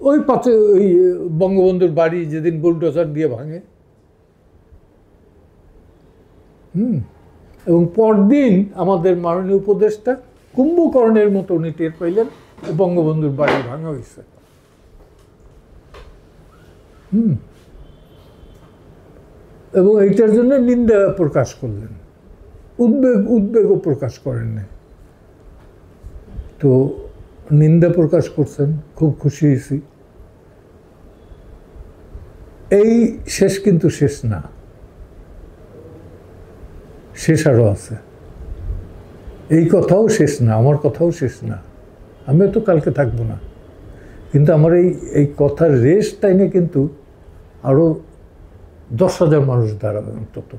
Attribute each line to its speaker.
Speaker 1: ওই পাশে ওই বঙ্গবন্ধুর বাড়ি যেদিন বুলডোজার দিয়ে ভাঙে, এবং পরদিন আমাদের মাননীয় উপদেষ্টা কুম্ভকর্ণের মতো উনি টের পাইলেন বঙ্গবন্ধুর বাড়ি ভাঙা হয়েছে। এবং এইটার জন্য নিন্দা প্রকাশ করলেন, উদ্বেগও প্রকাশ করেন না। তো নিন্দা প্রকাশ করছেন, খুব খুশি হয়েছি। এই শেষ কিন্তু শেষ না, শেষ আরও আছে। এই কথাও শেষ না, আমার কথাও শেষ না। আমিও তো কালকে থাকবো না, কিন্তু আমার এই কথার রেশ টাইমে কিন্তু আরও 10,000 মানুষ দাঁড়াবে অন্তত।